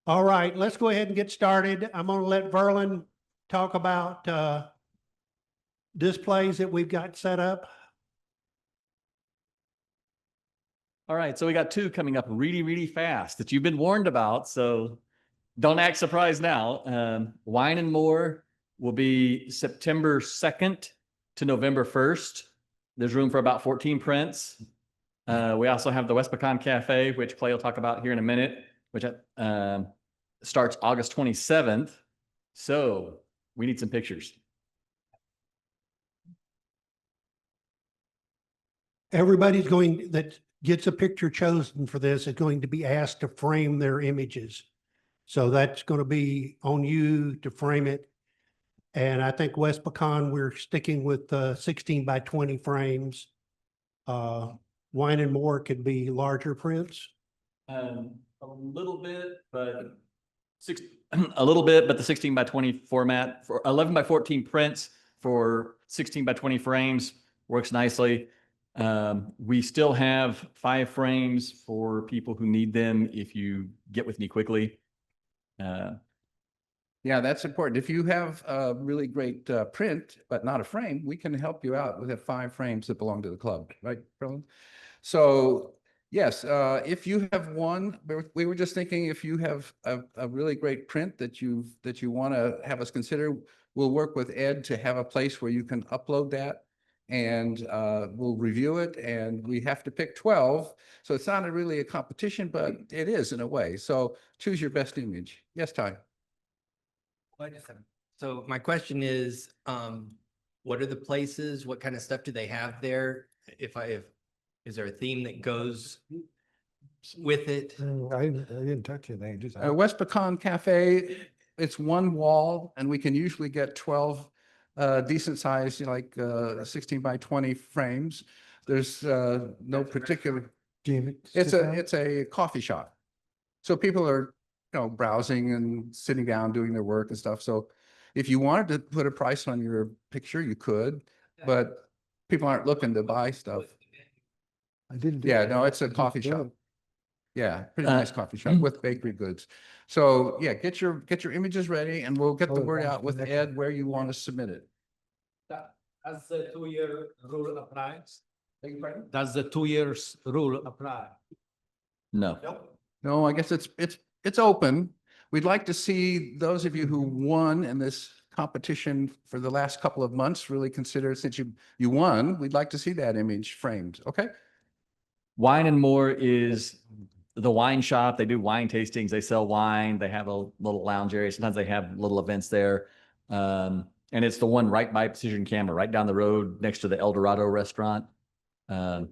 All right, let's go ahead and get started. I'm going to let Verlin talk about displays that we've got set up. All right, so we got two coming up really, really fast that you've been warned about, so don't act surprised now. Wine and More will be September 2nd to November 1st. There's room for about 14 prints. We also have the West Pecan Cafe, which Clay will talk about here in a minute, which starts August 27th. So we need some pictures. Everybody's going that gets a picture chosen for this is going to be asked to frame their images. So that's going to be on you to frame it. And I think West Pecan, we're sticking with 16 by 20 frames. Wine and More could be larger prints. A little bit, but a little bit, but the 16 by 20 format for 11 by 14 prints for 16 by 20 frames works nicely. We still have 5 frames for people who need them if you get with me quickly. Yeah, that's important. If you have a really great print, but not a frame, we can help you out with the 5 frames that belong to the club, right, Berlin? So yes, if you have one, we were just thinking if you have a really great print that you want to have us consider, we'll work with Ed to have a place where you can upload that, and we'll review it, and we have to pick 12. So it's not really a competition, but it is in a way. So choose your best image. Yes, Ty. Wait a second. So my question is, what are the places? What kind of stuff do they have there? Is there a theme that goes with it? I didn't touch it. I just. West Pecan Cafe, it's one wall, and we can usually get 12 decent size, like 16 by 20 frames. There's no particular. It's a coffee shop, so people are browsing and sitting down doing their work and stuff. So if you wanted to put a price on your picture, you could, but people aren't looking to buy stuff. I didn't. Yeah, no, it's a coffee shop. Yeah, pretty nice coffee shop with bakery goods. So yeah, get your images ready, and we'll get the word out with Ed where you want to submit it. Does the 2-year rule apply? Does the 2 years rule apply? No. No, I guess it's open. We'd like to see those of you who won in this competition for the last couple of months really consider, since you won, we'd like to see that image framed. Okay. Wine and More is the wine shop. They do wine tastings. They sell wine. They have a little lounge area. Sometimes they have little events there. And it's the one right by Precision Camera, right down the road next to the El Dorado restaurant. And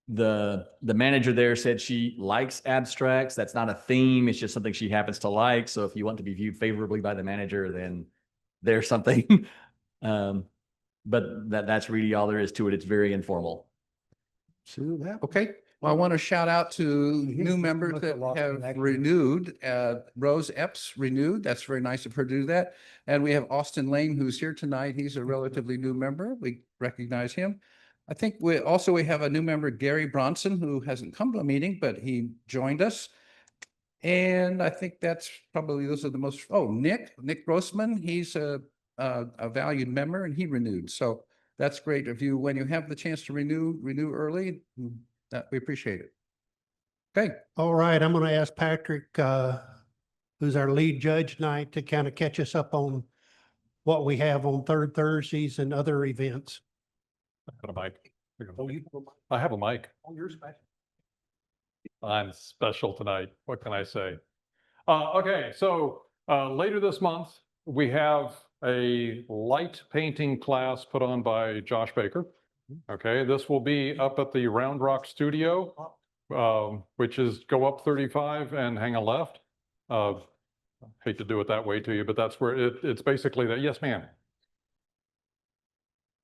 the manager there said she likes abstracts. That's not a theme. It's just something she happens to like. So if you want to be viewed favorably by the manager, then there's something. But that's really all there is to it. It's very informal. Okay. Well, I want to shout out to new members that have renewed. Rose Epps renewed. That's very nice of her to do that. And we have Austin Lane, who's here tonight. He's a relatively new member. We recognize him. I think we have a new member, Gary Bronson, who hasn't come to a meeting, but he joined us. And I think that's probably, those are the most, Nick Grossman. He's a valued member, and he renewed. So that's great of you. When you have the chance to renew early, we appreciate it. Okay. All right, I'm going to ask Patrick, who's our lead judge tonight, to kind of catch us up on what we have on third Thursdays and other events. I have a mic. I have a mic. Oh, you're special. I'm special tonight. What can I say? Okay, so later this month, we have a light painting class put on by Josh Baker. Okay, this will be up at the Round Rock Studio, which is go up 35 and hang a left. Hate to do it that way to you, but that's where it's basically that. Yes, ma'am.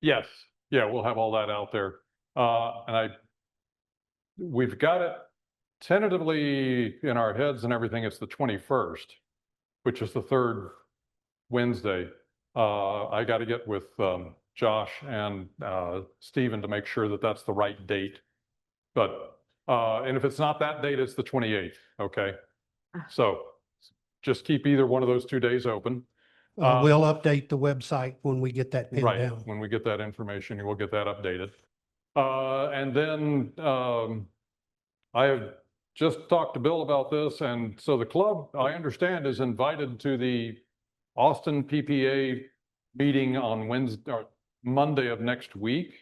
Yes. Yeah, we'll have all that out there. And we've got it tentatively in our heads and everything. It's the 21st, which is the third Wednesday. I got to get with Josh and Stephen to make sure that that's the right date. But And if it's not that date, it's the 28th, okay? So just keep either one of those 2 days open. We'll update the website when we get that pinned Right, down. when we get that information, we'll get that updated. And then I have just talked to Bill about this, and so the club, I understand, is invited to the Austin PPA meeting on Wednesday, or Monday of next week,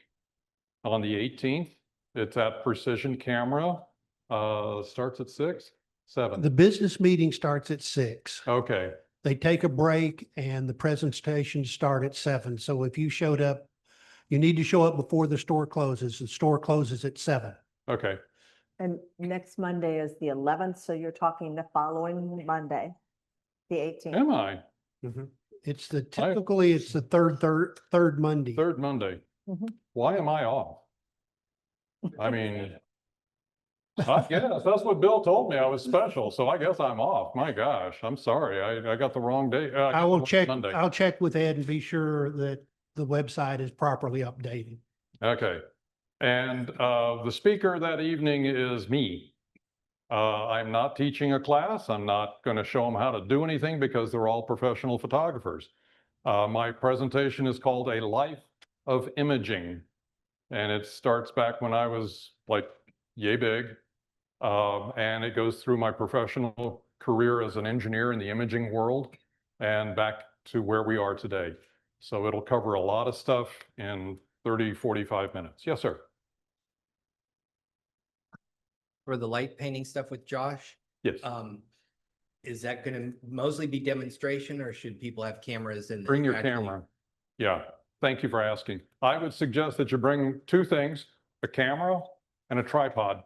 on the 18th. It's at Precision Camera, starts at 6, 7. The business meeting starts at 6. Okay, They take a break and the presentations start at 7. So if you showed up, you need to show up before the store closes. The store closes at 7. okay. And next Monday is the 11th, so you're talking the following Monday, the 18th. Am I? It's typically it's the third Monday. Third Monday. Mhm. Why am I off? I mean, I guess that's what Bill told me. I was special, so I guess I'm off. My gosh, I'm sorry. I got the wrong day. I will check, Monday. I'll check with Ed and be sure that the website is properly updated. Okay. And the speaker that evening is me. I'm not teaching a class. I'm not going to show them how to do anything because they're all professional photographers. My presentation is called A Life of Imaging. And it starts back when I was like yay big. And it goes through my professional career as an engineer in the imaging world and back to where we are today. So it'll cover a lot of stuff in 30, 45 minutes. Yes, sir. For the light painting stuff with Josh, Yes. is that gonna mostly be demonstration or should people have cameras and? Bring your actually- camera. Yeah. Thank you for asking. I would suggest that you bring 2 things, a camera and a tripod.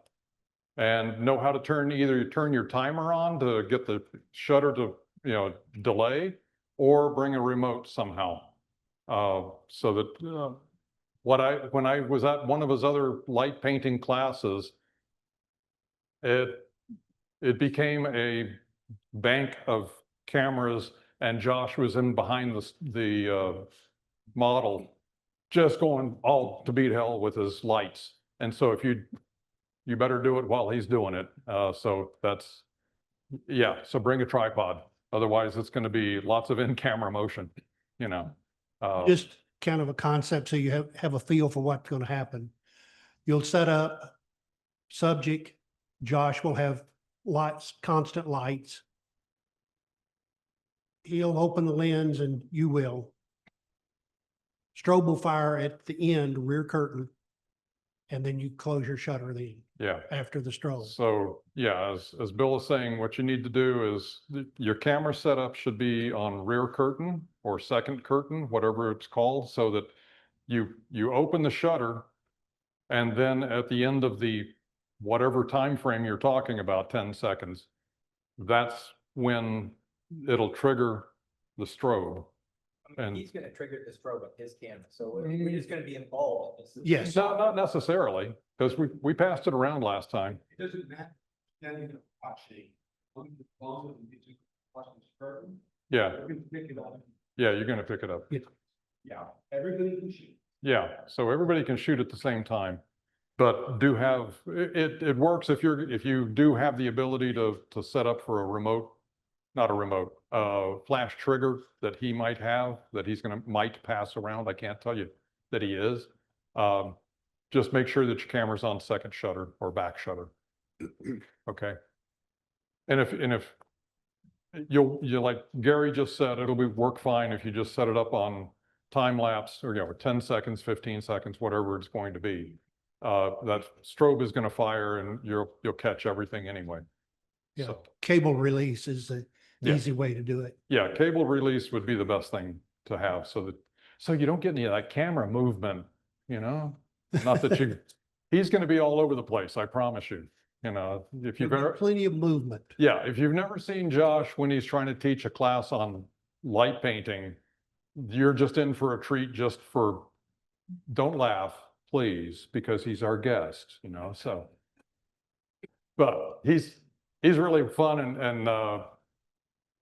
And know how to either turn your timer on to get the shutter to, delay, or bring a remote somehow. So that when I was at one of his other light painting classes, it became a bank of cameras, and Josh was in behind the model, just going all to beat hell with his lights. And so if you better do it while he's doing it. So that's, yeah, so bring a tripod. Otherwise, it's going to be lots of in-camera motion, Just kind of a concept so you have a feel for what's going to happen. You'll set up subject. Josh will have lights, constant lights. He'll open the lens and you will. Strobe will fire at the end, rear curtain, and then you close your shutter then Yeah. after the strobe. So yeah, as Bill is saying, what you need to do is your camera setup should be on rear curtain or second curtain, whatever it's called, so that you open the shutter, and then at the end of the whatever time frame you're talking about, 10 seconds, that's when it'll trigger the strobe. And He's gonna trigger the strobe on his camera, so we're just gonna be involved. Yes. not necessarily, because we passed it around last time. It doesn't matter. Then watching. Watching the curtain, Yeah, you can pick it up. yeah, you're gonna pick it up. Yeah, everybody can shoot. Yeah, so everybody can shoot at the same time, but do have, it works if you do have the ability to set up for a remote, not a remote, flash trigger that he might have, that might pass around. I can't tell you that he is. Just make sure that your camera's on second shutter or back shutter. Okay. And if you'll like Gary just said, it'll work fine if you just set it up on time lapse or 10 seconds, 15 seconds, whatever it's going to be. That strobe is going to fire and you'll catch everything anyway. Yeah. So, Cable release is the Yeah. easy way to do it. yeah, cable release would be the best thing to have so you don't get any of that camera movement, not that he's going to be all over the place. I promise you, if you've There'll be ever, plenty of movement. yeah, if you've never seen Josh when he's trying to teach a class on light painting, you're just in for a treat. Don't laugh, please, because he's our guest, so. But he's really fun and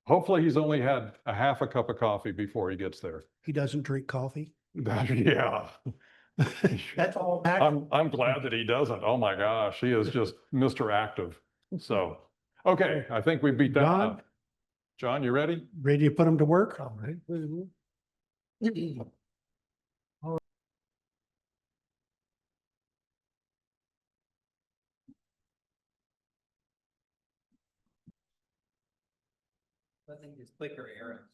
hopefully he's only had a half a cup of coffee before he gets there. He doesn't drink coffee. Yeah. That's all. I'm glad that he doesn't. Oh my gosh, he is just Mr. Active. So, okay, I think we beat that John? up. John, you ready? Ready to put them to work? All right. I think it's clicker error.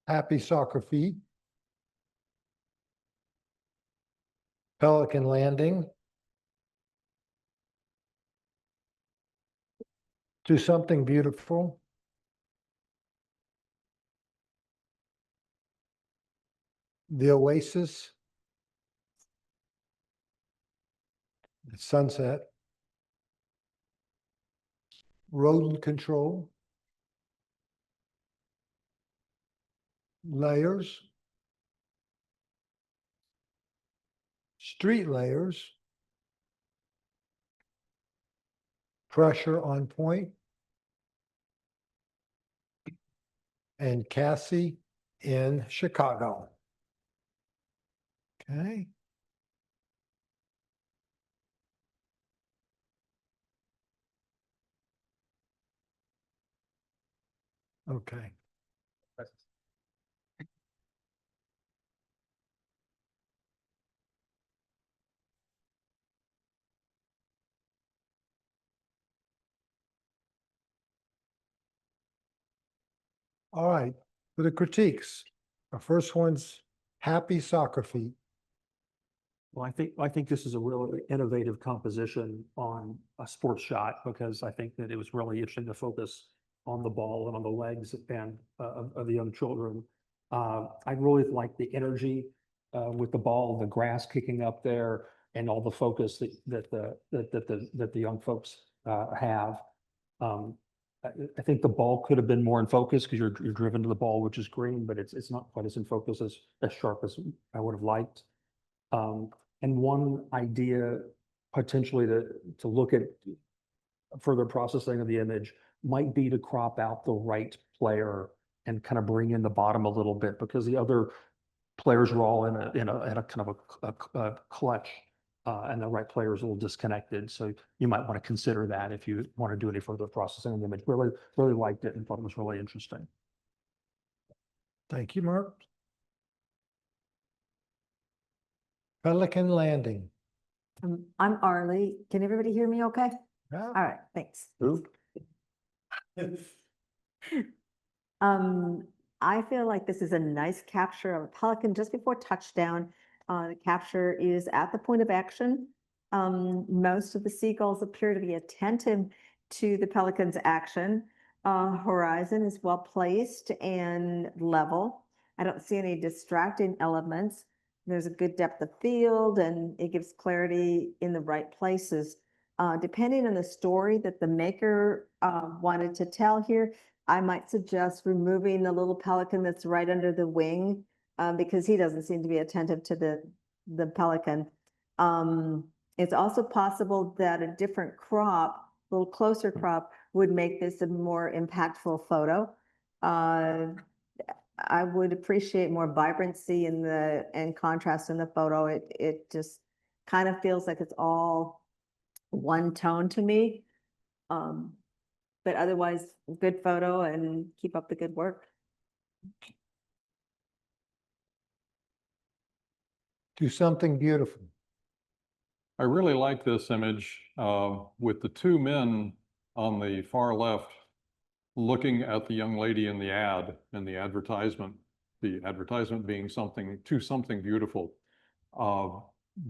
Happy soccer feet. Pelican landing. Do something beautiful. The Oasis. Sunset. Rodent control. Layers. Street layers. Pressure on point. And Cassie in Chicago. Okay. Okay. All right, for the critiques, our first one's happy soccer feet. Well, I think this is a really innovative composition on a sports shot because I think that it was really interesting to focus on the ball and on the legs and of the young children. I really like the energy with the ball, the grass kicking up there, and all the focus that the young folks have. I think the ball could have been more in focus because you're driven to the ball, which is green, but it's not quite as in focus as sharp as I would have liked. And one idea potentially to look at further processing of the image might be to crop out the right player and kind of bring in the bottom a little bit because the other players were all in a kind of a clutch, and the right player is a little disconnected. So you might want to consider that if you want to do any further processing of the image. Really liked it and thought it was really interesting. Thank you, Mark. Pelican landing. I'm Arlie. Can everybody hear me okay? Yeah. All right, thanks. Oop. I feel like this is a nice capture of a pelican just before touchdown. The capture is at the point of action. Most of the seagulls appear to be attentive to the pelican's action. Horizon is well placed and level. I don't see any distracting elements. There's a good depth of field and it gives clarity in the right places. Depending on the story that the maker wanted to tell here, I might suggest removing the little pelican that's right under the wing because he doesn't seem to be attentive to the pelican. It's also possible that a different crop, a little closer crop, would make this a more impactful photo. I would appreciate more vibrancy and contrast in the photo. It just kind of feels like it's all one tone to me. But otherwise, good photo and keep up the good work. Do something beautiful. I really like this image with the two men on the far left looking at the young lady in the ad and the advertisement being something beautiful.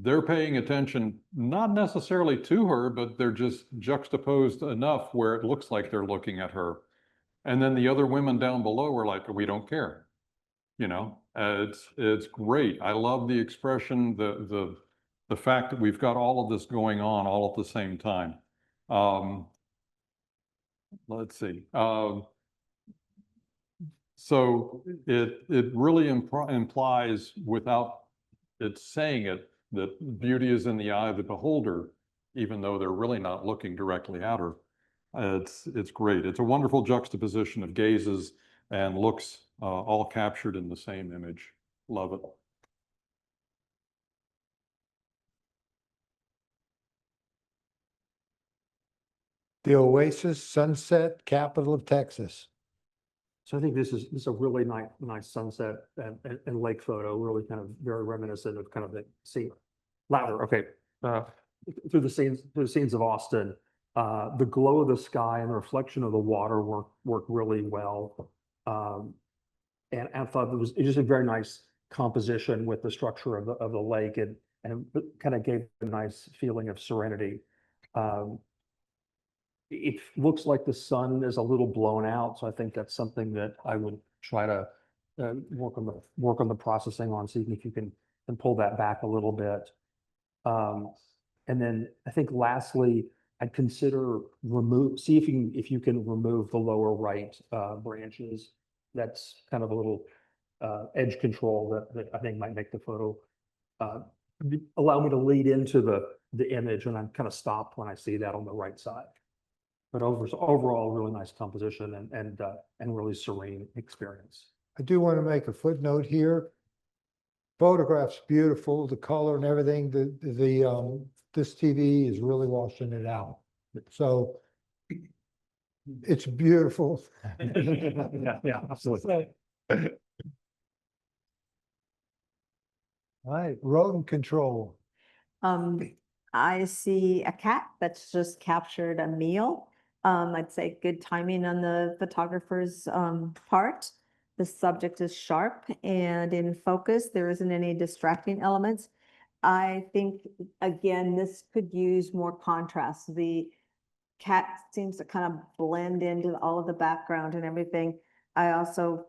They're paying attention, not necessarily to her, but they're just juxtaposed enough where it looks like they're looking at her. And then the other women down below are like, we don't care. You know, it's great. I love the expression, the fact that we've got all of this going on all at the same time. Let's see. So it really implies, without it saying it, that beauty is in the eye of the beholder, even though they're really not looking directly at her. It's great. It's a wonderful juxtaposition of gazes. and looks all captured in the same image. Love it. The Oasis Sunset, capital of Texas. So I think this is a really nice sunset and lake photo, really kind of very reminiscent of kind of the sea. Louder, okay. Through the scenes of Austin, the glow of the sky and the reflection of the water work really well. And I thought it was just a very nice composition with the structure of the lake and kind of gave a nice feeling of serenity. It looks like the sun is a little blown out, so I think that's something that I would try to work on the processing on, seeing if you can pull that back a little bit. And then I think lastly, I'd consider see if you can remove the lower right branches. That's kind of a little edge control that I think might make the photo allow me to lead into the image, and I'm kind of stopped when I see that on the right side. But overall, really nice composition and really serene experience. I do want to make a footnote here. Photograph's beautiful, the color and everything, this TV is really washing it out. So it's beautiful. Yeah, absolutely. All right, rodent control. I see a cat that's just captured a meal. I'd say good timing on the photographer's part. The subject is sharp and in focus. There isn't any distracting elements. I think, again, this could use more contrast. The cat seems to kind of blend into all of the background and everything. I also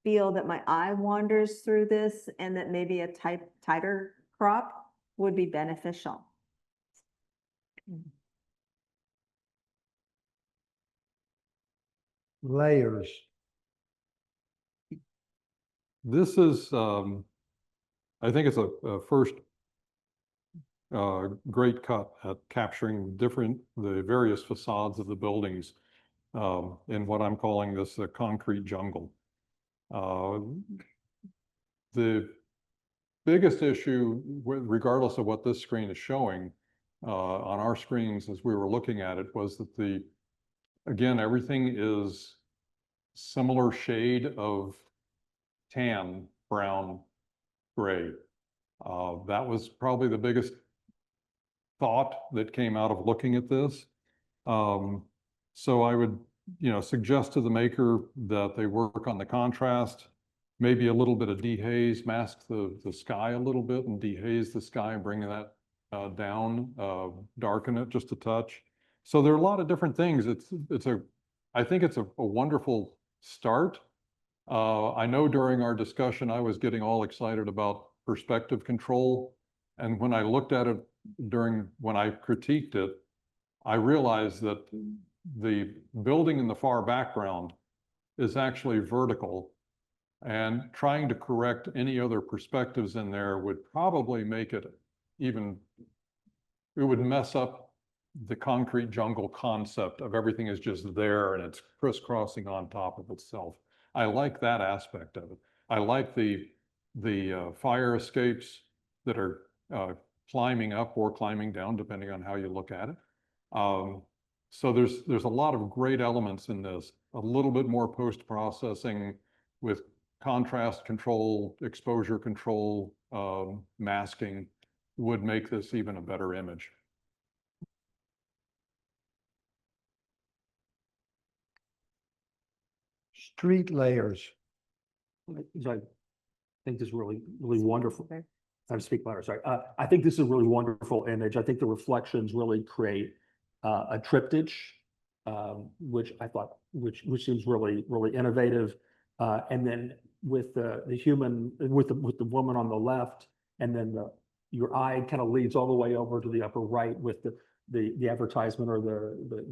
feel that my eye wanders through this and that maybe a tighter crop would be beneficial. Layers. This is, I think it's a first great cut at capturing the various facades of the buildings in what I'm calling this the concrete jungle. The biggest issue, regardless of what this screen is showing, on our screens as we were looking at it, was that again, everything is similar shade of tan, brown, gray. That was probably the biggest thought that came out of looking at this. So I would, suggest to the maker that they work on the contrast, maybe a little bit of dehaze, mask the sky a little bit and dehaze the sky, bring that down, darken it just a touch. So there are a lot of different things. I think it's a wonderful start. I know during our discussion, I was getting all excited about perspective control. And when I looked at it when I critiqued it, I realized that the building in the far background is actually vertical, and trying to correct any other perspectives in there would probably make it would mess up the concrete jungle concept of everything is just there and it's crisscrossing on top of itself. I like that aspect of it. I like the fire escapes that are climbing up or climbing down, depending on how you look at it. So there's a lot of great elements in this. A little bit more post-processing with contrast control, exposure control, masking would make this even a better image. Street layers. So I think this is really wonderful. I'm speaking louder, sorry. I think this is a really wonderful image. I think the reflections really create a triptych, which I thought, which seems really innovative. And then with the with the woman on the left, and then your eye kind of leads all the way over to the upper right with the advertisement or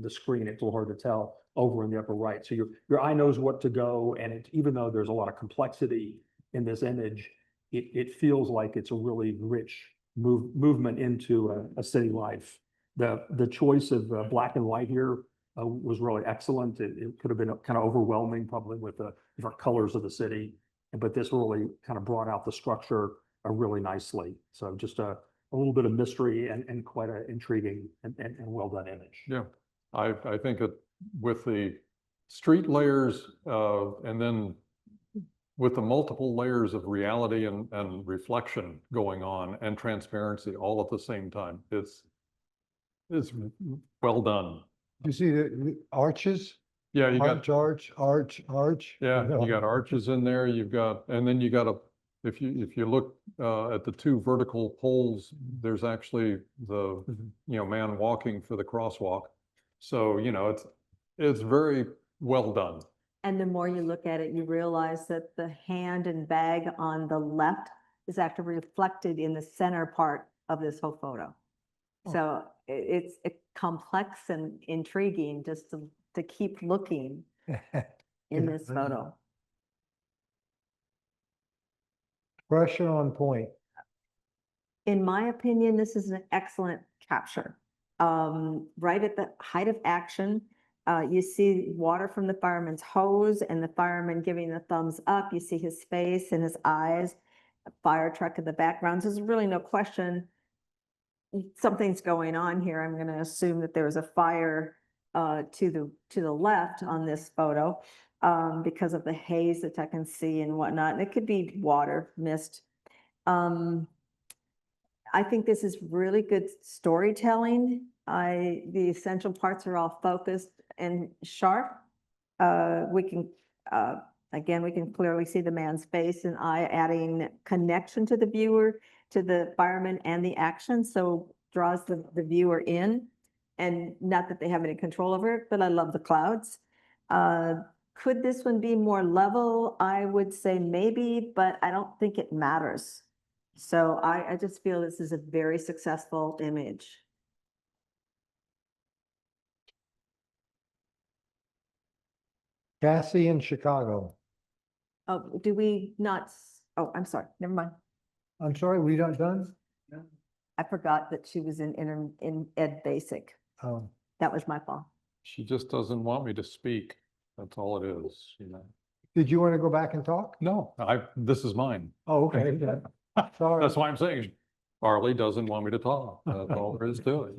the screen. It's a little hard to tell over in the upper right. So your eye knows what to go, and even though there's a lot of complexity in this image, it feels like it's a really rich movement into a city life. The choice of black and white here was really excellent. It could have been kind of overwhelming probably with the different colors of the city, but this really kind of brought out the structure really nicely. So just a little bit of mystery and quite an intriguing and well done image. Yeah, I think that with the street layers and then with the multiple layers of reality and reflection going on and transparency all at the same time, it's well done. You see the arches? Yeah, you got, Arch. yeah, you got arches in there, you've got, and then you got if you look at the two vertical poles, there's actually the, man walking for the crosswalk. So, it's very well done. And the more you look at it, you realize that the hand and bag on the left is actually reflected in the center part of this whole photo. So it's complex and intriguing just to keep looking in this photo. Pressure on point. In my opinion, this is an excellent capture. Right at the height of action, you see water from the fireman's hose and the fireman giving the thumbs up. You see his face and his eyes, a fire truck in the background. So there's really no question something's going on here. I'm going to assume that there was a fire to the left on this photo because of the haze that I can see and whatnot. And it could be water, mist. I think this is really good storytelling. The essential parts are all focused and sharp. We can clearly see the man's face and eye, adding connection to the viewer, to the fireman and the action. So draws the viewer in, and not that they have any control over it, but I love the clouds. Could this one be more level? I would say maybe, but I don't think it matters. So I just feel this is a very successful image. Cassie in Chicago. Oh, do we not? Oh, I'm sorry. Never mind. I'm sorry, we not done? I forgot that she was in Ed Basic. Oh, That was my fault. She just doesn't want me to speak. That's all it is, did you want to go back and talk? No, this is mine. Oh, okay. Sorry. That's why I'm saying Arlie doesn't want me to talk. That's all there is to it.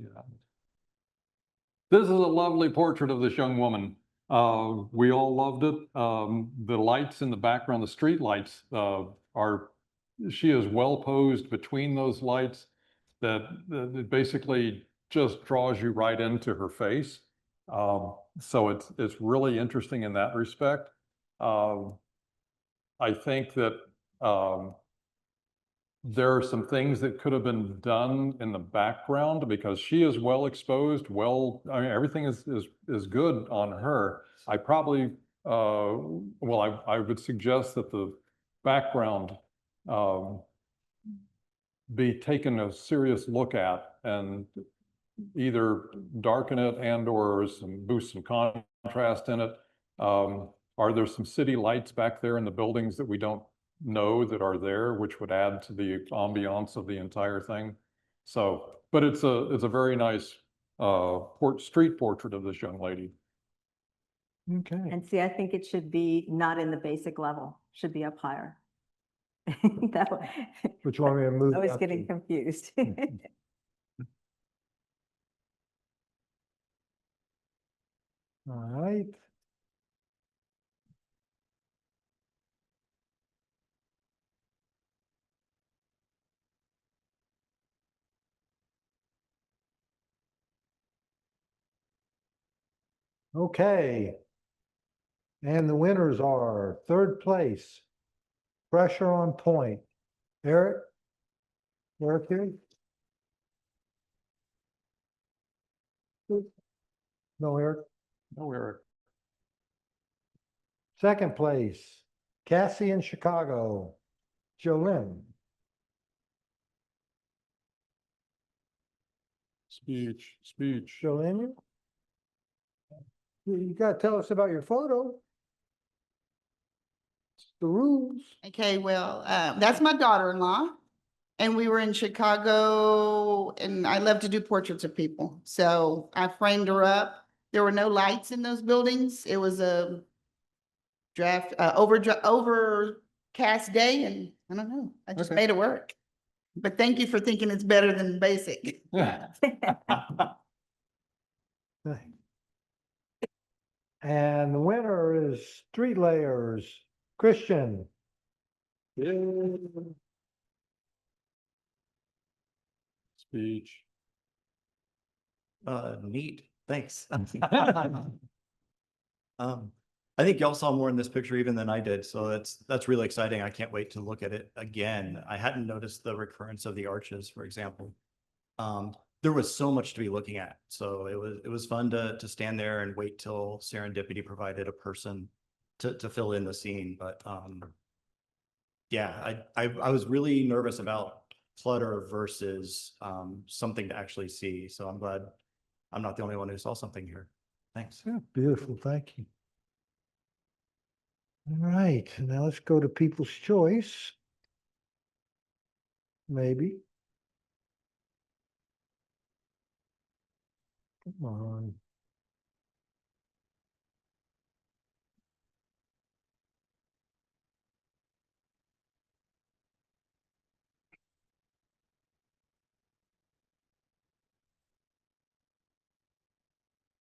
This is a lovely portrait of this young woman. We all loved it. The lights in the background, the street lights she is well posed between those lights that basically just draws you right into her face. So it's really interesting in that respect. I think that there are some things that could have been done in the background because she is well exposed. Everything is good on her. I probably, I would suggest that the background be taken a serious look at and either darken it and or boost some contrast in it. Are there some city lights back there in the buildings that we don't know that are there, which would add to the ambiance of the entire thing? So, but it's a very nice street portrait of this young lady. Okay. And see, I think it should be not in the basic level, should be up higher. Which one we move? I was up getting to? confused. All right. Okay. And the winners are third place, Pressure on Point. Eric? Eric here? No, Eric. No, Eric. Second place, Cassie in Chicago, Jolene. Speech. Jolene? You gotta tell us about your photo. It's the rules. Okay, well, that's my daughter-in-law. And we were in Chicago and I love to do portraits of people. So I framed her up. There were no lights in those buildings. It was a overcast day, and I don't know, I just Okay. made it work. But thank you for thinking it's better than basic. And the winner is Street Layers, Christian. Speech. Neat, thanks. I think y'all saw more in this picture even than I did, so that's really exciting. I can't wait to look at it again. I hadn't noticed the recurrence of the arches, for example. There was so much to be looking at, so it was fun to stand there and wait till serendipity provided a person to fill in the scene. But yeah, I was really nervous about clutter versus something to actually see. So I'm glad I'm not the only one who saw something here. Thanks. Yeah, beautiful, thank you. All right, now let's go to People's Choice. Maybe. Come on.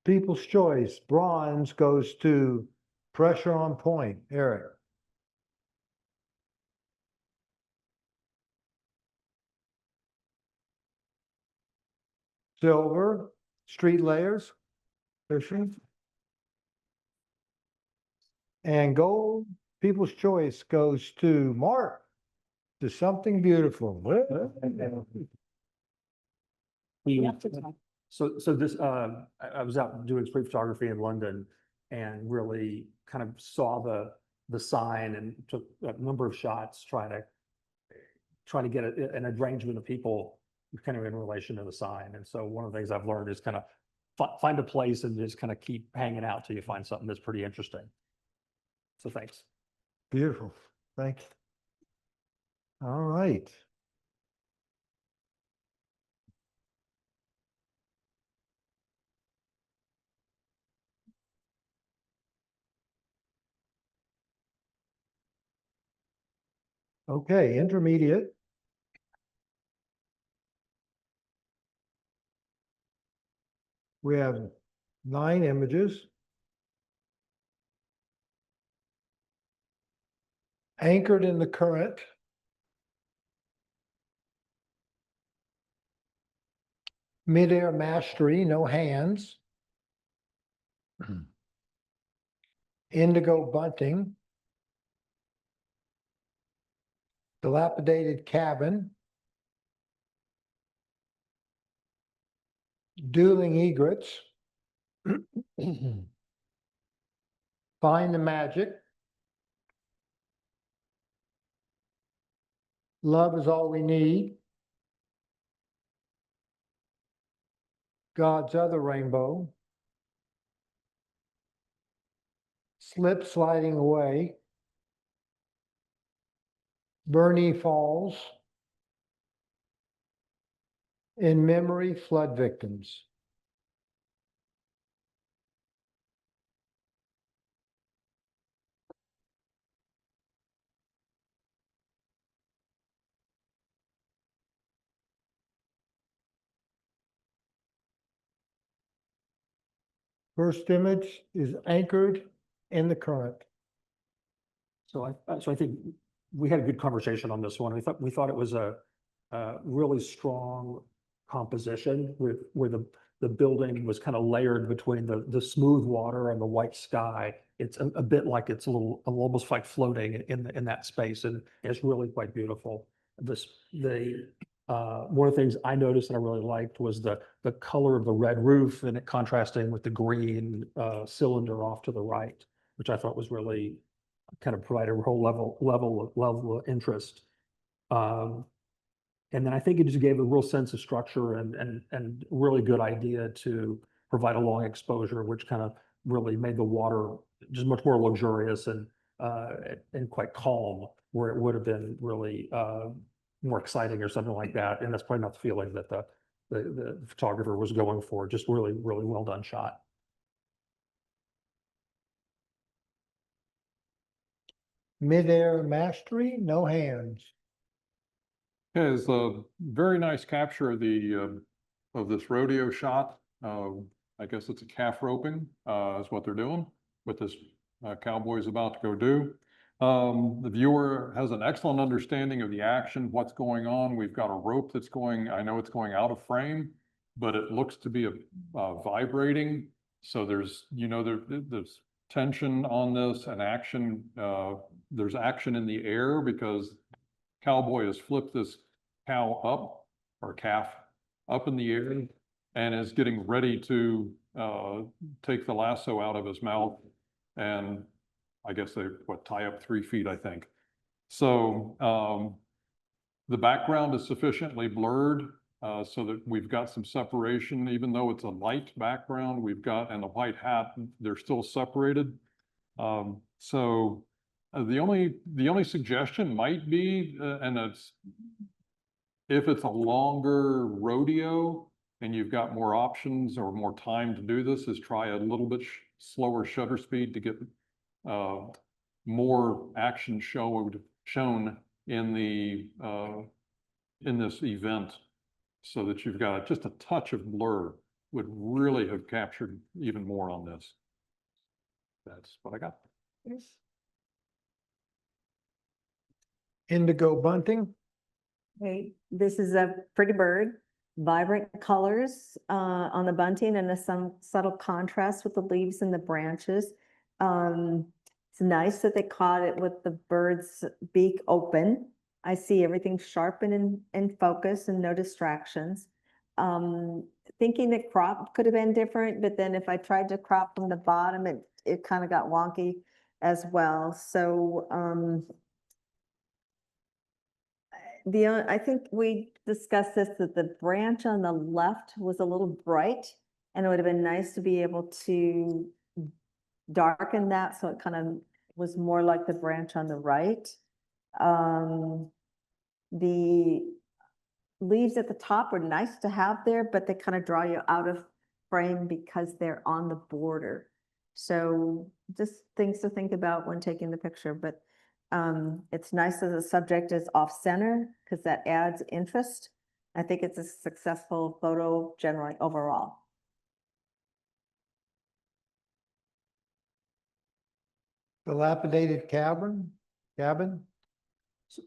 People's Choice, bronze goes to Pressure on Point, Eric. Silver, Street Layers, Christian. And gold, People's Choice goes to Mark, to Something Beautiful. So this, I was out doing street photography in London and really kind of saw the sign and took a number of shots trying to get an arrangement of people kind of in relation to the sign. And so one of the things I've learned is kind of find a place and just kind of keep hanging out till you find something that's pretty interesting. So thanks. Beautiful, thank you. All right. Okay, intermediate. We have 9 images. Anchored in the current. Midair mastery, no hands. Indigo bunting. Dilapidated cabin. Dueling egrets. Find the magic. Love is all we need. God's other rainbow. Slip sliding away. Bernie Falls. In memory, flood victims. First image is anchored in the current. So I think we had a good conversation on this one. We thought it was a really strong composition where the building was kind of layered between the smooth water and the white sky. It's a bit like it's almost like floating in that space, and it's really quite beautiful. One of the things I noticed and I really liked was the color of the red roof and it contrasting with the green cylinder off to the right, which I thought was really kind of provided a whole level of interest. And then I think it just gave a real sense of structure and really good idea to provide a long exposure, which kind of really made the water just much more luxurious and quite calm, where it would have been really more exciting or something like that. And that's probably not the feeling that the photographer was going for. Just really, really well done shot. Midair mastery, no hands. Okay, it's a very nice capture of the, of this rodeo shot. I guess it's a calf roping, is what they're doing with this cowboy's about to go do. The viewer has an excellent understanding of the action, what's going on. We've got a rope that's going, I know it's going out of frame, but it looks to be vibrating. So there's, there's tension on this and action. There's action in the air because cowboy has flipped this cow up or calf up in the air and is getting ready to take the lasso out of his mouth. And I guess they tie up 3 feet, I think. So the background is sufficiently blurred so that we've got some separation, even though it's a light background, we've got, and the white hat, they're still separated. So the only suggestion might be, and it's, if it's a longer rodeo and you've got more options or more time to do this, is try a little bit slower shutter speed to get more action shown in the in this event, so that you've got just a touch of blur would really have captured even more on this. That's what I got. Indigo bunting. Okay, this is a pretty bird, vibrant colors on the bunting and some subtle contrast with the leaves and the branches. It's nice that they caught it with the bird's beak open. I see everything sharp and in focus and no distractions. Thinking the crop could have been different, but then if I tried to crop from the bottom, it kind of got wonky as well. So I think we discussed this, that the branch on the left was a little bright, and it would have been nice to be able to darken that so it kind of was more like the branch on the right. The leaves at the top were nice to have there, but they kind of draw you out of frame because they're on the border. So just things to think about when taking the picture, but it's nice that the subject is off center because that adds interest. I think it's a successful photo generally overall. Dilapidated cabin.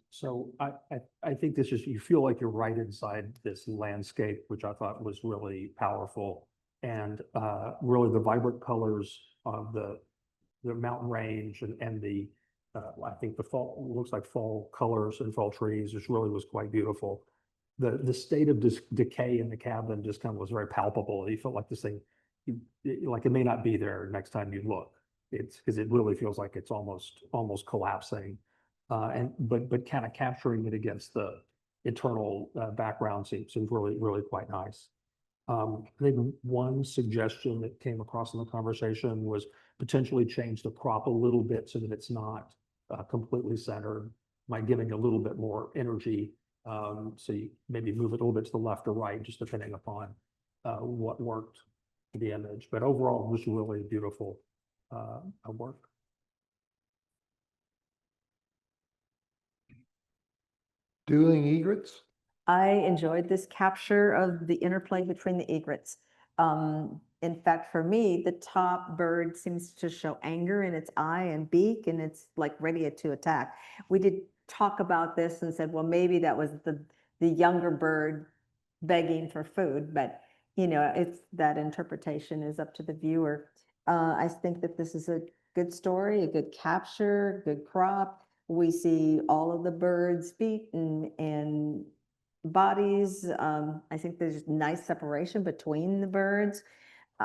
So I think this is, you feel like you're right inside this landscape, which I thought was really powerful. And really the vibrant colors of the mountain range and the, I think the fall, looks like fall colors and fall trees, which really was quite beautiful. The state of decay in the cabin just kind of was very palpable. You felt like this thing, like it may not be there next time you look. It's because it really feels like it's almost collapsing. But kind of capturing it against the internal background seems really quite nice. I think one suggestion that came across in the conversation was potentially change the crop a little bit so that it's not completely centered, by giving a little bit more energy. So you maybe move it a little bit to the left or right, just depending upon what worked for the image. But overall, it was really beautiful work. Dueling egrets. I enjoyed this capture of the interplay between the egrets. In fact, for me, the top bird seems to show anger in its eye and beak, and it's like ready to attack. We did talk about this and said, well, maybe that was the younger bird begging for food, but it's that interpretation is up to the viewer. I think that this is a good story, a good capture, good crop. We see all of the birds' feet and bodies. I think there's nice separation between the birds.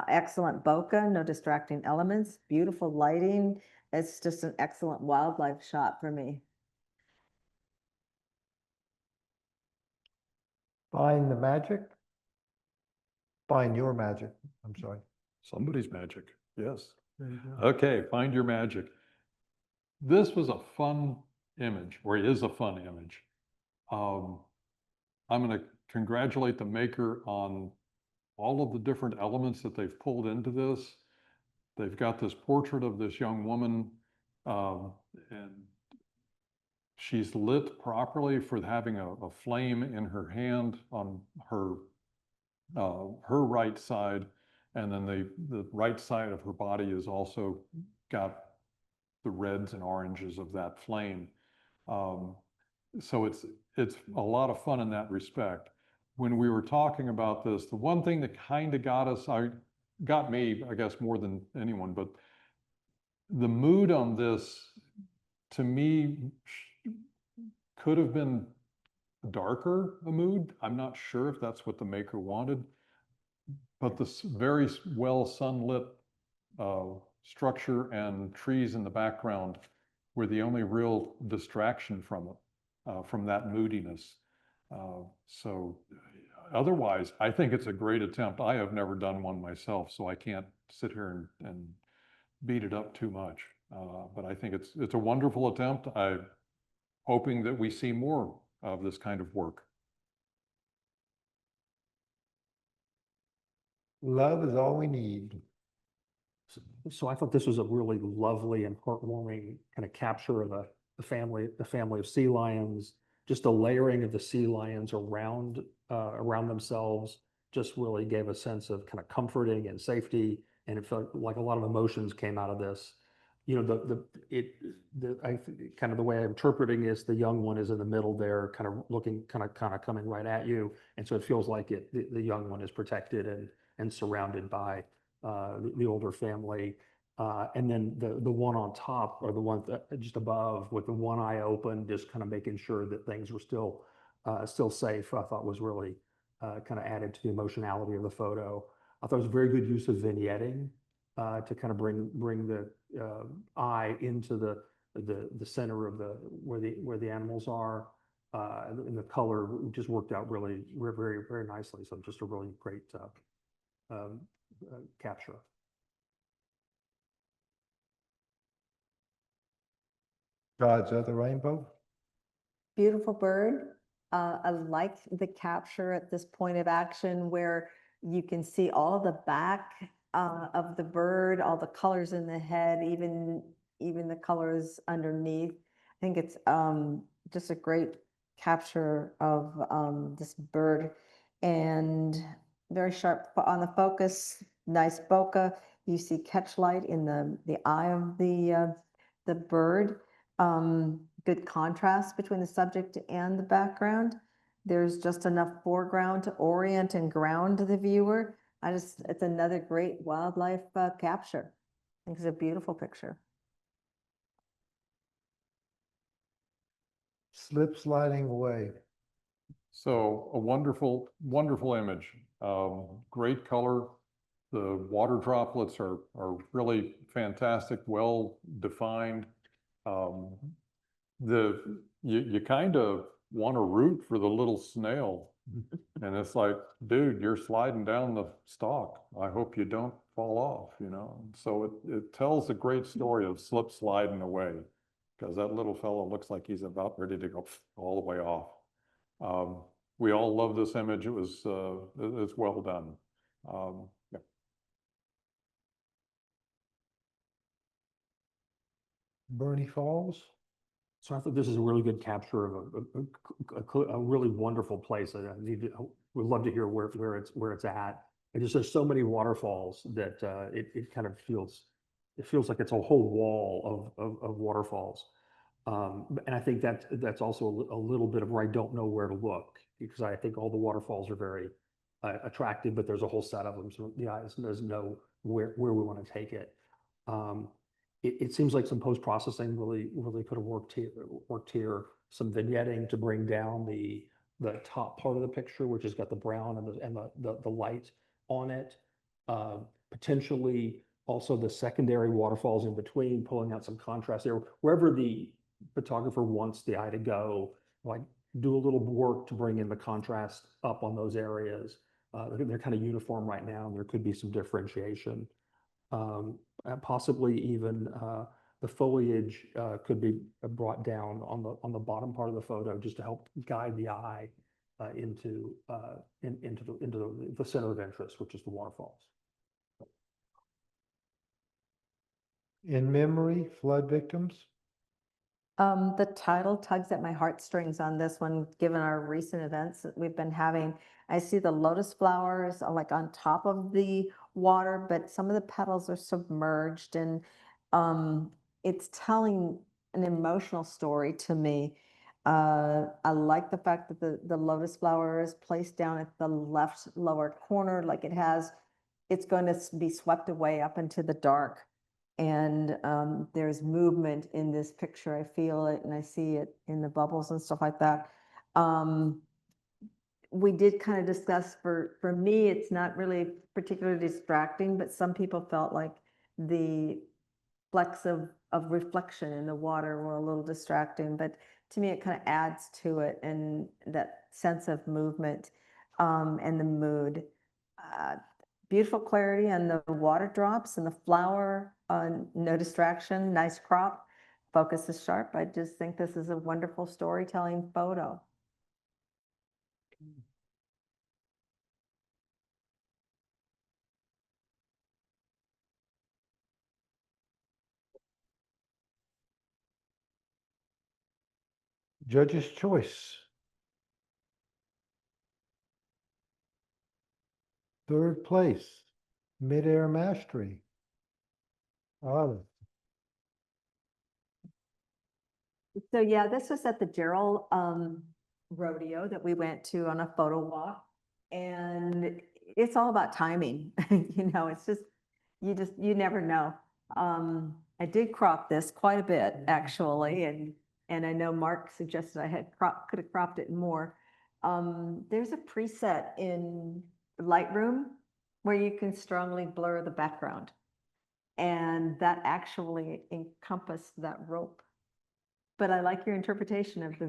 Excellent bokeh, no distracting elements, beautiful lighting. It's just an excellent wildlife shot for me. Find the magic. Find your magic. I'm sorry. Somebody's magic, yes. Okay, find your magic. This was a fun image, or it is a fun image. I'm going to congratulate the maker on all of the different elements that they've pulled into this. They've got this portrait of this young woman, and she's lit properly for having a flame in her hand on her right side. And then the right side of her body is also got the reds and oranges of that flame. So it's a lot of fun in that respect. When we were talking about this, the one thing that kind of got me, I guess, more than anyone, but the mood on this, to me, could have been darker a mood. I'm not sure if that's what the maker wanted, but this very well sunlit structure and trees in the background were the only real distraction from it, from that moodiness. So otherwise, I think it's a great attempt. I have never done one myself, so I can't sit here and beat it up too much. But I think it's a wonderful attempt. I'm hoping that we see more of this kind of work. Love is all we need. So I thought this was a really lovely and heartwarming kind of capture of the family of sea lions. Just the layering of the sea lions around themselves just really gave a sense of kind of comforting and safety, and it felt like a lot of emotions came out of this. You know, kind of the way I'm interpreting is the young one is in the middle there, kind of looking, kind of coming right at you, and so it feels like the young one is protected and surrounded by the older family. And then the one on top, or the one just above with the one eye open, just kind of making sure that things were still safe, I thought was really kind of added to the emotionality of the photo. I thought it was a very good use of vignetting to kind of bring the eye into the center of where the animals are, and the color just worked out really very, very nicely. So just a really great capture. God's other rainbow. Beautiful bird. I like the capture at this point of action where you can see all the back of the bird, all the colors in the head, even the colors underneath. I think it's just a great capture of this bird, and very sharp on the focus, nice bokeh. You see catch light in the eye of the bird. Good contrast between the subject and the background. There's just enough foreground to orient and ground the viewer. It's another great wildlife capture. I think it's a beautiful picture. Slip sliding away. So a wonderful, wonderful image. Great color. The water droplets are really fantastic, well defined. You kind of want to root for the little snail. And it's like, dude, you're sliding down the stalk. I hope you don't fall off, you know? So it tells a great story of slip sliding away, because that little fellow looks like he's about ready to go all the way off. We all love this image. It's well done. Yeah. Bernie Falls. So I thought this is a really good capture of a really wonderful place. I would love to hear where it's at. And just there's so many waterfalls that it kind of feels like it's a whole wall of waterfalls. And I think that's also a little bit of where I don't know where to look, because I think all the waterfalls are very attractive, but there's a whole set of them, so the eye doesn't know where we want to take it. It seems like some post-processing really could have worked here. Some vignetting to bring down the top part of the picture, which has got the brown and the light on it. Potentially also the secondary waterfalls in between, pulling out some contrast there. Wherever the photographer wants the eye to go, like do a little work to bring in the contrast up on those areas. They're kind of uniform right now, and there could be some differentiation. Possibly even the foliage could be brought down on the bottom part of the photo, just to help guide the eye into the center of interest, which is the waterfalls. In memory, flood victims. The title tugs at my heartstrings on this one, given our recent events that we've been having. I see the lotus flowers are like on top of the water, but some of the petals are submerged, and it's telling an emotional story to me. I like the fact that the lotus flower is placed down at the left lower corner, like it's going to be swept away up into the dark. And there's movement in this picture. I feel it and I see it in the bubbles and stuff like that. We did kind of discuss, for me, it's not really particularly distracting, but some people felt like the flecks of reflection in the water were a little distracting. But to me, it kind of adds to it, and that sense of movement and the mood. Beautiful clarity on the water drops and the flower, no distraction, nice crop, focus is sharp. I just think this is a wonderful storytelling photo. Judge's choice. Third place, midair mastery. Arlie. So yeah, this was at the Gerald rodeo that we went to on a photo walk. And it's all about timing. It's just, you never know. I did crop this quite a bit actually. And I know Mark suggested I could have cropped it more. There's a preset in Lightroom where you can strongly blur the background. And that actually encompassed that rope. But I like your interpretation of the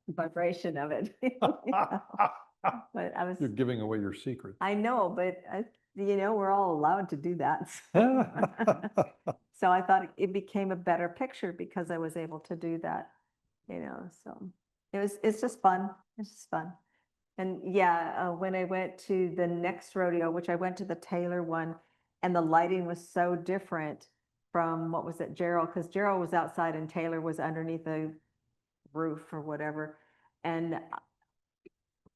vibration of it. But You're giving away your secret. I know, but we're all allowed to do that. So I thought it became a better picture because I was able to do that, so it's just fun. It's just fun. And yeah, when I went to the next rodeo, which I went to the Taylor one, and the lighting was so different from what was at Gerald, because Gerald was outside and Taylor was underneath a roof or whatever. And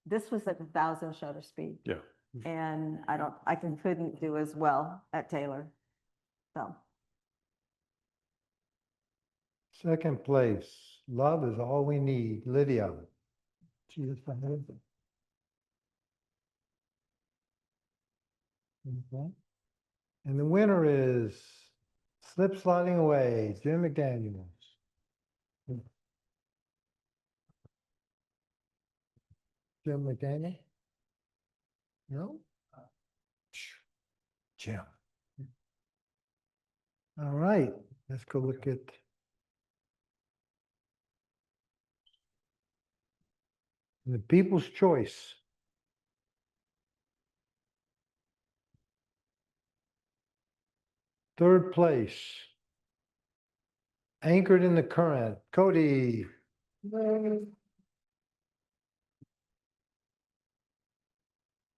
this was at 1,000 shutter speed. Yeah. And I couldn't do as well at Taylor. So. Second place, love is all we need, Lydia. She is behind it. Okay. And the winner is Slip Sliding Away, Jim McDaniels. Jim McDaniel? No? Jim. All right, let's go look at. The People's Choice. Third place. Anchored in the Current, Cody.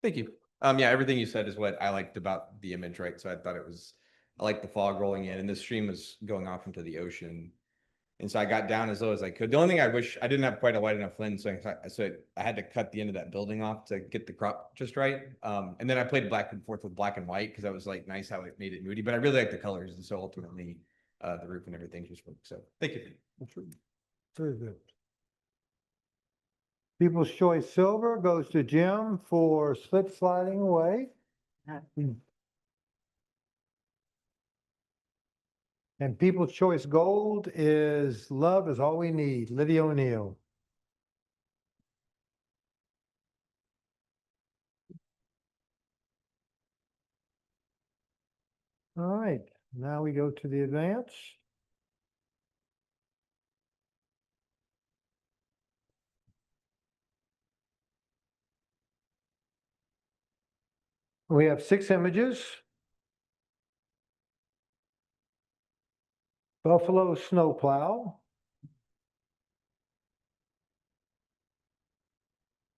Thank you. Yeah, everything you said is what I liked about the image, right? So I liked the fog rolling in, and the stream was going off into the ocean. And so I got down as low as I could. The only thing I wish I didn't have quite a wide enough lens, so I had to cut the end of that building off to get the crop just right. And then I played back and forth with black and white because I was like nice how it made it moody, but I really like the colors, and so ultimately the roof and everything just worked. So thank you. Very good. People's Choice Silver goes to Jim for Slip Sliding Away. And People's Choice Gold is Love is All We Need, Lydia O'Neill. All right, now we go to the advance. We have 6 images. Buffalo snowplow.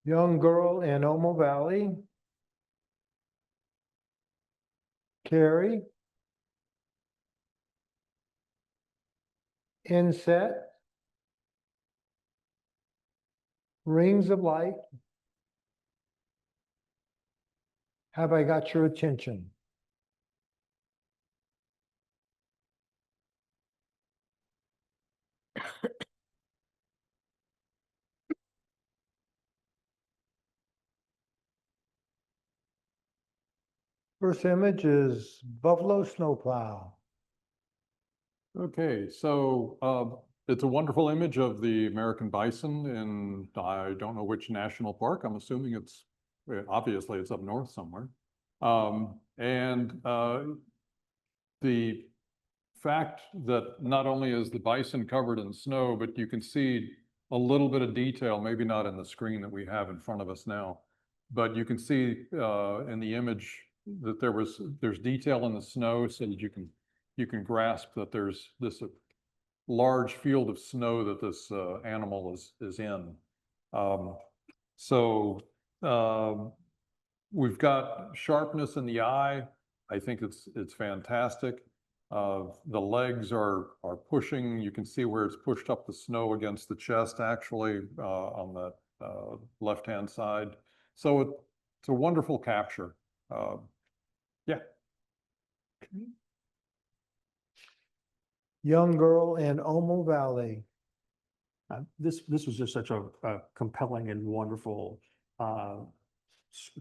Young girl in Omo Valley. Carrie. Inset. Rings of light. Have I got your attention? First image is buffalo snowplow. Okay, so it's a wonderful image of the American bison in, I don't know which national park. I'm assuming it's, obviously it's up north somewhere. The fact that not only is the bison covered in snow, but you can see a little bit of detail, maybe not in the screen that we have in front of us now, but you can see in the image that there's detail in the snow so that you can grasp that there's this large field of snow that this animal is in. We've got sharpness in the eye. I think it's fantastic. The legs are pushing. You can see where it's pushed up the snow against the chest, actually, on the left-hand side. So it's a wonderful capture. Yeah. Young girl in Omo Valley. This was just such a compelling and wonderful kind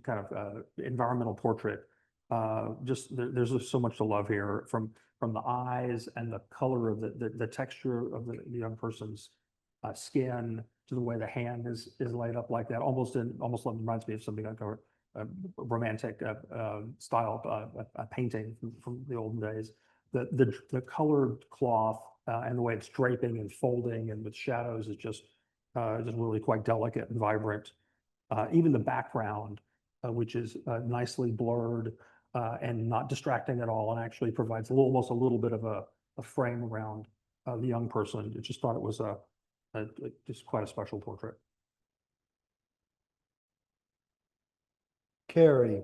of environmental portrait. There's just so much to love here from the eyes and the color of the texture of the young person's skin to the way the hand is laid up like that. Almost reminds me of something like a romantic style painting from the olden days. The colored cloth and the way it's draping and folding and with shadows is just really quite delicate and vibrant. Even the background, which is nicely blurred and not distracting at all, and actually provides almost a little bit of a frame around the young person. I just thought it was just quite a special portrait. Carrie.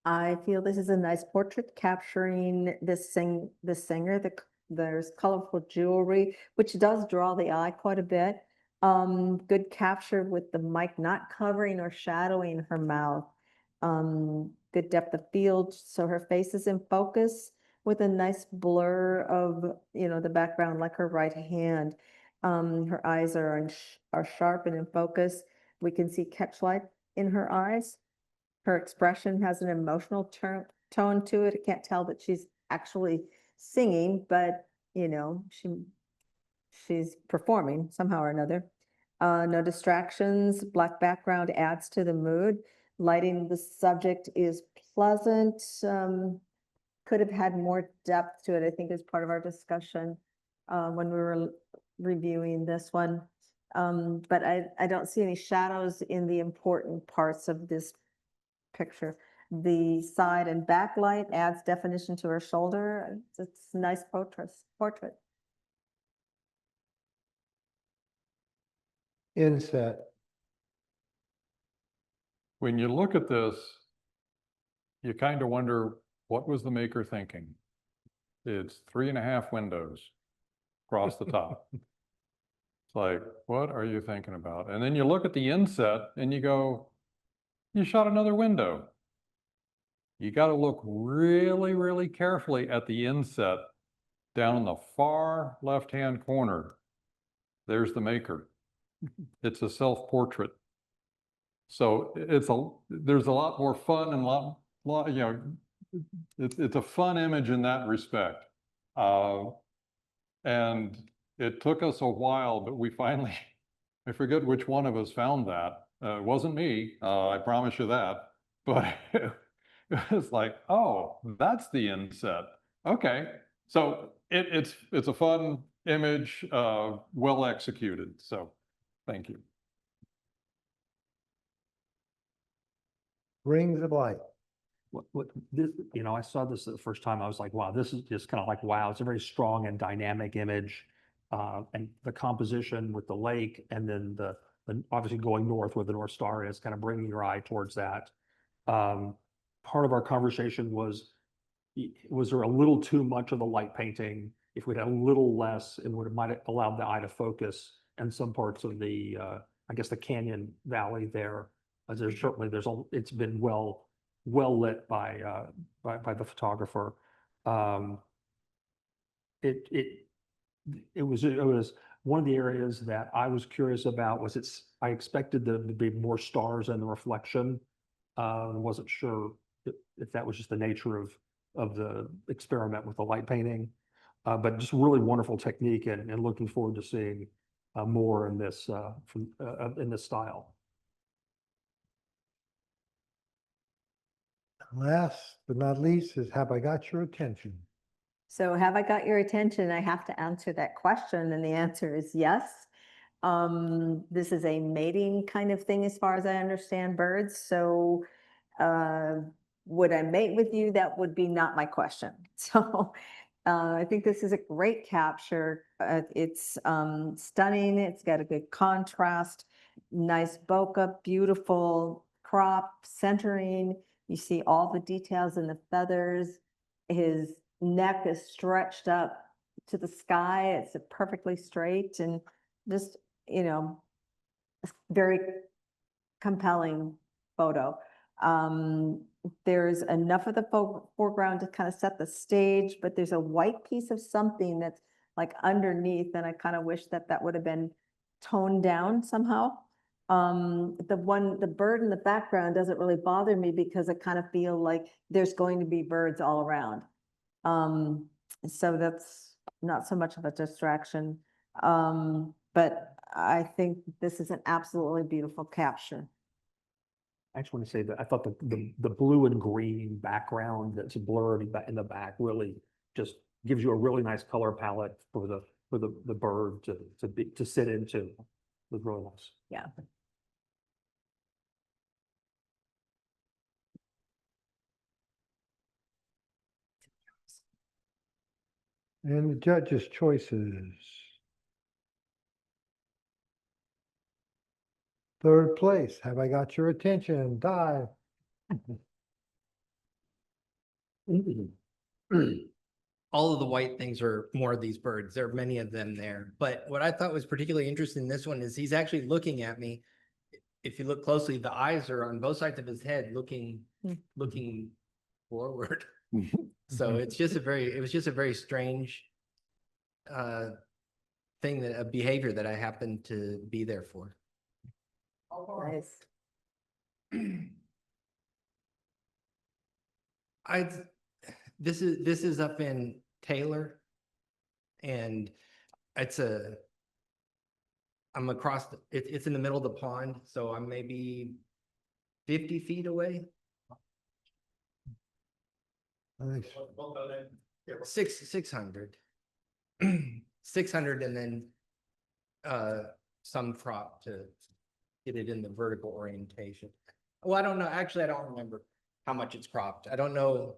I feel this is a nice portrait capturing this singer. There's colorful jewelry, which does draw the eye quite a bit. Good capture with the mic not covering or shadowing her mouth. Good depth of field, so her face is in focus with a nice blur of, the background, like her right hand. Her eyes are sharp and in focus. We can see catchlight in her eyes. Her expression has an emotional tone to it. I can't tell that she's actually singing, but she's performing somehow or another. No distractions. Black background adds to the mood. Lighting the subject is pleasant. Could have had more depth to it, I think, as part of our discussion when we were reviewing this one. But I don't see any shadows in the important parts of this picture. The side and back light adds definition to her shoulder. It's a nice portrait. Inset. When you look at this, you kind of wonder, what was the maker thinking? It's 3.5 windows across the top. It's like, what are you thinking about? And then you look at the inset and you go, you shot another window. You got to look really, really carefully at the inset down in the far left-hand corner. There's the maker. It's a self-portrait. So there's a lot more fun and it's a fun image in that respect. And it took us a while, but we finally, I forget which one of us found that. It wasn't me, I promise you that. But it was like, oh, that's the inset. Okay, so it's a fun image, well executed. So thank you. Rings of light. This, I saw this the first time. I was like, wow, this is just kind of like, wow, it's a very strong and dynamic image. And the composition with the lake and then the obviously going north where the North Star is, kind of bringing your eye towards that. Part of our conversation was there a little too much of the light painting if we'd had a little less, it would have might have allowed the eye to focus and some parts of the, I guess the canyon valley there. As there's certainly, it's been well lit by the photographer. It was one of the areas that I was curious about was I expected there to be more stars in the reflection. Wasn't sure if that was just the nature of the experiment with the light painting. But just really wonderful technique and looking forward to seeing more in this in this style. Last but not least is, have I got your attention? So have I got your attention? I have to answer that question, and the answer is yes. This is a mating kind of thing as far as I understand birds. So would I mate with you? That would be not my question. So I think this is a great capture. It's stunning. It's got a good contrast, nice bokeh, beautiful crop, centering. You see all the details in the feathers. His neck is stretched up to the sky. It's a perfectly straight and just, you know, very compelling photo. There's enough of the foreground to kind of set the stage, but there's a white piece of something that's like underneath, and I kind of wish that that would have been toned down somehow. The bird in the background doesn't really bother me because I kind of feel like there's going to be birds all around. So that's not so much of a distraction. But I think this is an absolutely beautiful capture. I just want to say that I thought the blue and green background that's blurred in the back really just gives you a really nice color palette for the bird to sit into. It was really nice. Yeah. And the judges' choices. Third place, have I got your attention? Dive. All of the white things are more of these birds. There are many of them there. But what I thought was particularly interesting in this one is he's actually looking at me. If you look closely, the eyes are on both sides of his head looking forward. So it was just a very strange thing, a behavior that I happened to be there for. Nice. This is up in Taylor, and I'm across it's in the middle of the pond, so I'm maybe 50 feet away. Nice. 600 600, and then some crop to get it in the vertical orientation. Well, I don't know. Actually, I don't remember how much it's cropped. I don't know,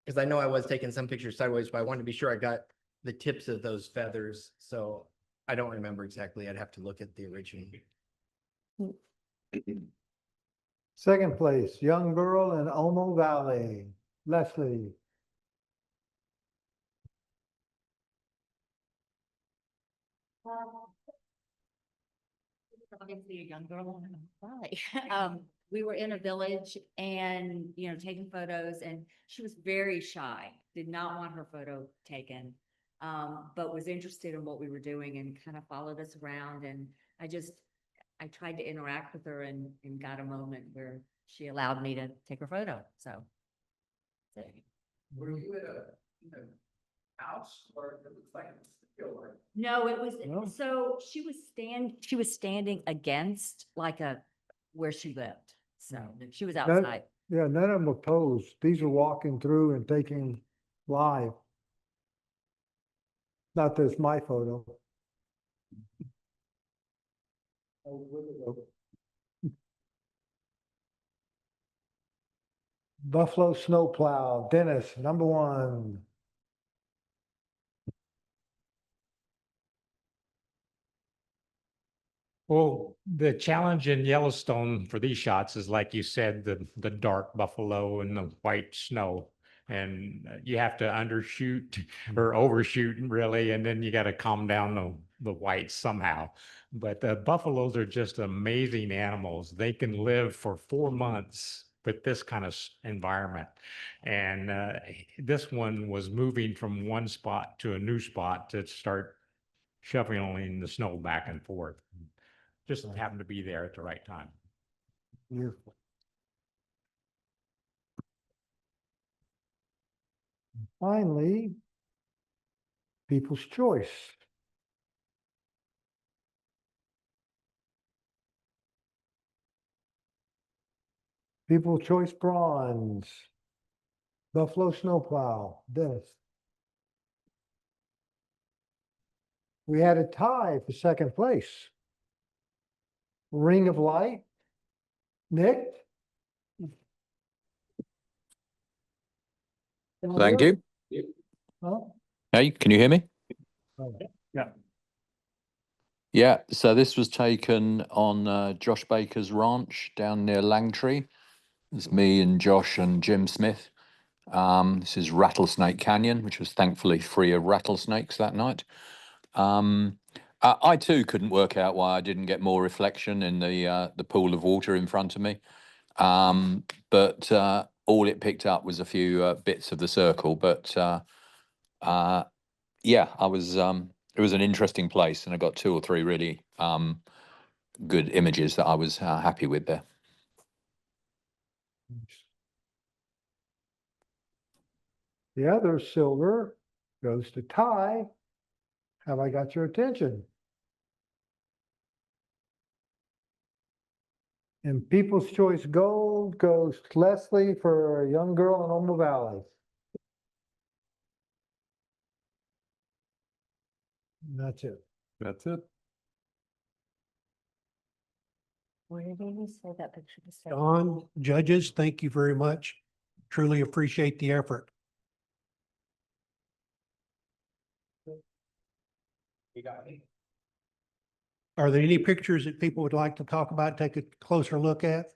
because I know I was taking some pictures sideways, but I wanted to be sure I got the tips of those feathers. So I don't remember exactly. I'd have to look at the original. Second place, young girl in Omo Valley, Leslie. Obviously a young girl in a valley. We were in a village and, you know, taking photos, and she was very shy, did not want her photo taken, but was interested in what we were doing and kind of followed us around. And I tried to interact with her and got a moment where she allowed me to take her photo. So. Were you at a house, or it looks like it's No, it was, No. so she was standing against where she lived. So she was outside. Yeah, none of them were posed. These are walking through and taking live. Not this my photo. Buffalo snowplow, Dennis, number one. Well, the challenge in Yellowstone for these shots is, like you said, the dark buffalo and the white snow. and you have to undershoot or overshoot really, and then you got to calm down the whites somehow. But the buffaloes are just amazing animals. They can live for 4 months with this kind of environment. And this one was moving from one spot to a new spot to start shoveling the snow back and forth. Just happened to be there at the right time. Beautiful. Finally, People's Choice. People's Choice Bronze. Buffalo Snowplow, Dennis. We had a tie for second place. Ring of Light. Nick? Thank you. Huh? Hey, can you hear me? Yeah. Yeah, so this was taken on Josh Baker's ranch down near Langtree. It's me and Josh and Jim Smith. This is Rattlesnake Canyon, which was thankfully free of rattlesnakes that night. I too couldn't work out why I didn't get more reflection in the pool of water in front of me. But all it picked up was a few bits of the circle. But yeah, I was. It was an interesting place, and I got 2 or 3 really good images that I was happy with there. The other silver goes to Ty. Have I got your attention? And People's Choice Gold goes to Leslie for a young girl in Omo Valley. And that's it. That's it. Where did you say that picture was taken? Don, judges, thank you very much. Truly appreciate the effort. You got me. Are there any pictures that people would like to talk about, take a closer look at?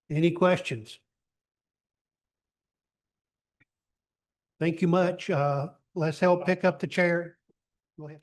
Any questions? Thank you much. Let's help pick up the chair. Go ahead.